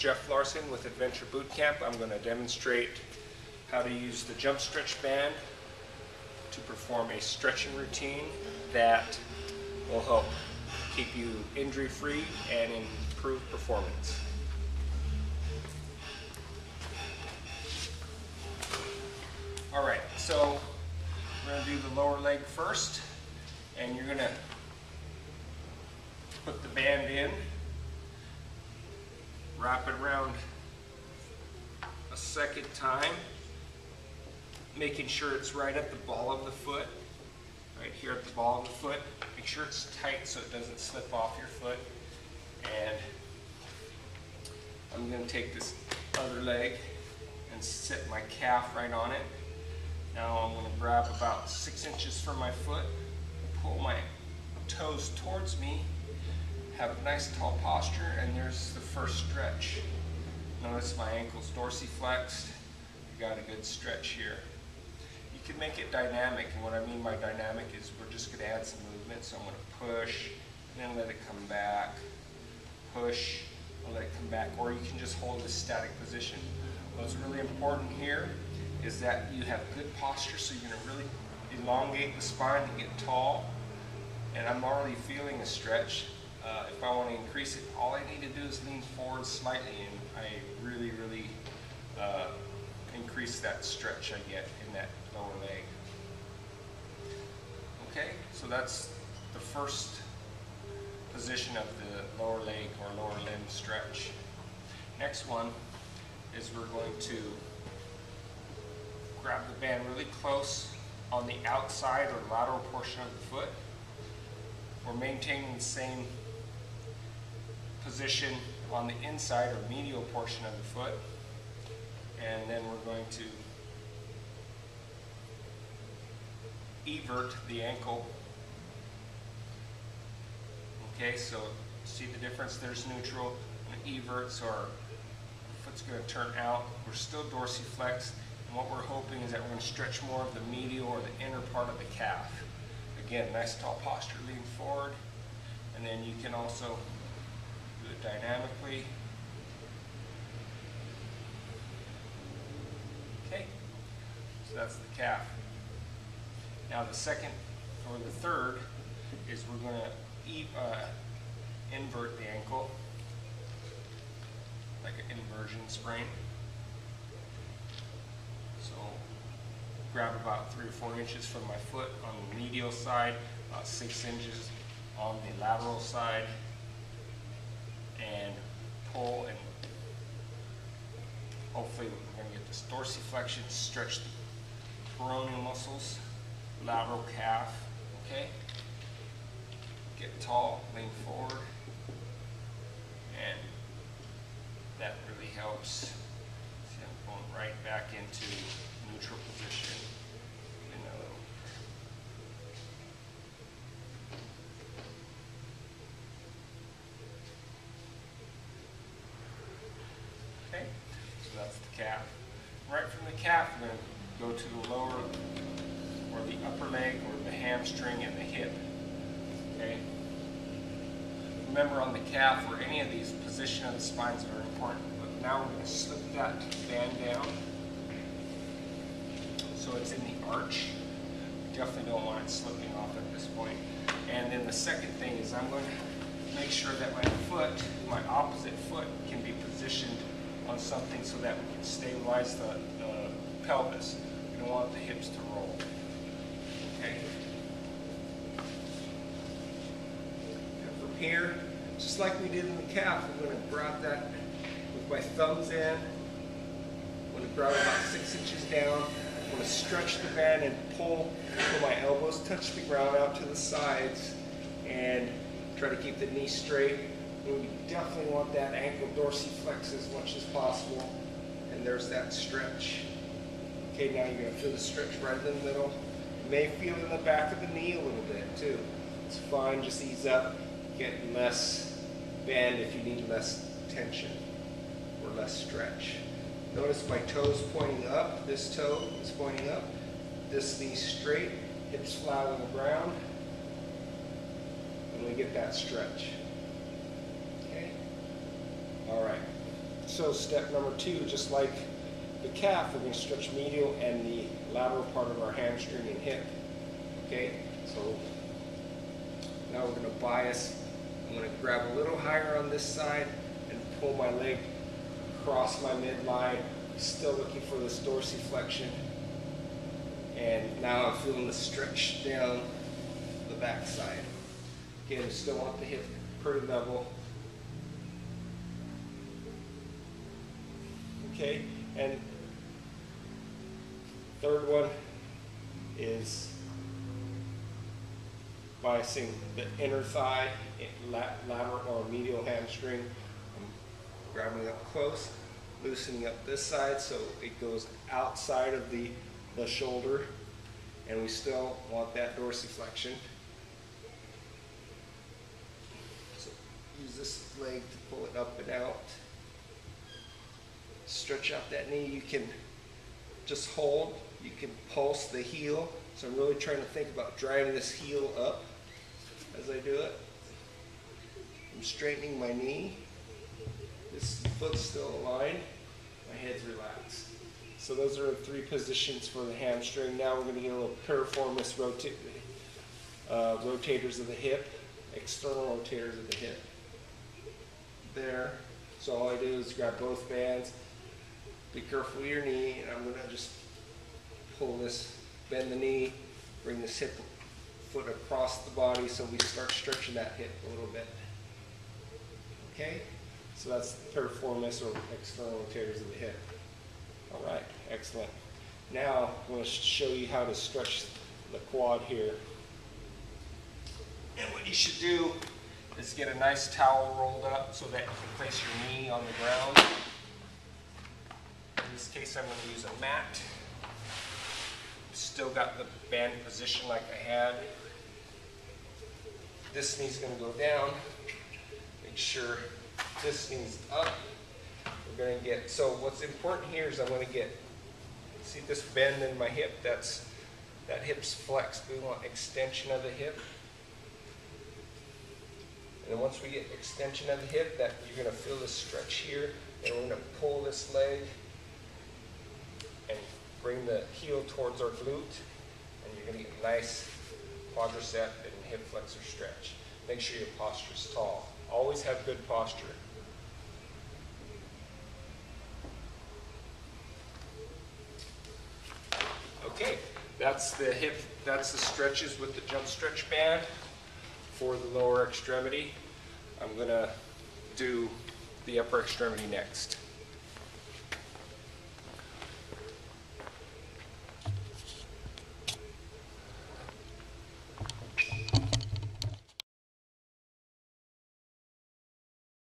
Jeff Larson with Adventure Boot Camp. I'm going to demonstrate how to use the jump stretch band to perform a stretching routine that will help keep you injury free and improve performance. Alright, so we're going to do the lower leg first, and you're going to put the band in, wrap it around a second time, making sure it's right at the ball of the foot, right here at the ball of the foot. Make sure it's tight so it doesn't slip off your foot. And I'm going to take this other leg and set my calf right on it. Now I'm going to grab about 6 inches from my foot, pull my toes towards me, have a nice tall posture, and there's the first stretch. Notice my ankles dorsiflexed. You got a good stretch here. You can make it dynamic, and what I mean by dynamic is we're just going to add some movement. So I'm going to push, and then let it come back, push, and let it come back, or you can just hold a static position. What's really important here is that you have good posture, so you're going to really elongate the spine to get tall. And I'm already feeling a stretch. If I want to increase it, all I need to do is lean forward slightly, and I really increase that stretch I get in that lower leg. Okay, so that's the first position of the lower leg or lower limb stretch. Next one is we're going to grab the band really close on the outside or lateral portion of the foot. We're maintaining the same position on the inside or medial portion of the foot, and then we're going to evert the ankle. Okay, so see the difference? There's neutral and evert, so our foot's going to turn out. We're still dorsiflexed, and what we're hoping is that we're going to stretch more of the medial or the inner part of the calf. Again, nice tall posture, lean forward, and then you can also do it dynamically. Okay, so that's the calf. Now the second or the third is we're going to invert the ankle, like an inversion sprain. So grab about 3 or 4 inches from my foot on the medial side, about 6 inches on the lateral side, and pull, and hopefully we're going to get this dorsiflexion, stretch the peroneal muscles, lateral calf. Okay, get tall, lean forward, and that really helps. See, I'm going right back into neutral position. Okay, so that's the calf. Right from the calf, we're going to go to the lower or the upper leg or the hamstring and the hip. Okay. Remember, on the calf or any of these, position of the spine is very important. But now we're going to slip that band down so it's in the arch. You definitely don't want it slipping off at this point. And then the second thing is I'm going to make sure that my foot, my opposite foot, can be positioned on something so that we can stabilize the pelvis. We don't want the hips to roll. Okay. And from here, just like we did in the calf, I'm going to grab that with my thumbs in. I'm going to grab about 6 inches down. I'm going to stretch the band and pull till my elbows touch the ground out to the sides, and try to keep the knee straight. And we definitely want that ankle dorsiflex as much as possible. And there's that stretch. Okay, now you're going to feel the stretch right in the middle. You may feel it in the back of the knee a little bit too. It's fine, just ease up. Get less bend if you need less tension or less stretch. Notice my toes pointing up. This toe is pointing up. This knee straight, hips flat on the ground. And we get that stretch. Okay? All right. So step number 2, just like the calf, we're going to stretch medial and the lateral part of our hamstring and hip. Okay, so now we're going to bias. I'm going to grab a little higher on this side and pull my leg across my midline, still looking for this dorsiflexion. And now I'm feeling the stretch down the back side. Again, still want the hip pretty level. Okay, and third one is biasing the inner thigh, lateral or medial hamstring. I'm grabbing up close, loosening up this side so it goes outside of the shoulder, and we still want that dorsiflexion. So use this leg to pull it up and out. Stretch out that knee. You can just hold, you can pulse the heel. So I'm really trying to think about driving this heel up as I do it. I'm straightening my knee. This foot's still aligned. My head's relaxed. So those are the 3 positions for the hamstring. Now we're going to get a little piriformis rotators of the hip, external rotators of the hip. There. So all I do is grab both bands. Be careful with your knee, and I'm going to just pull this, bend the knee, bring this hip foot across the body so we start stretching that hip a little bit. Okay? So that's piriformis or external rotators of the hip. All right, excellent. Now I'm going to show you how to stretch the quad here. And what you should do is get a nice towel rolled up so that you can place your knee on the ground. In this case, I'm going to use a mat. Still got the band position like I had. This knee's going to go down. Make sure this knee's up. We're going to get, so what's important here is I'm going to get, see this bend in my hip, that hip's flexed. We want extension of the hip. And then once we get extension of the hip, that you're going to feel this stretch here, and we're going to pull this leg and bring the heel towards our glute, and you're going to get a nice quadricep and hip flexor stretch. Make sure your posture's tall. Always have good posture. Okay, that's the hip, that's the stretches with the jump stretch band for the lower extremity. I'm going to do the upper extremity next.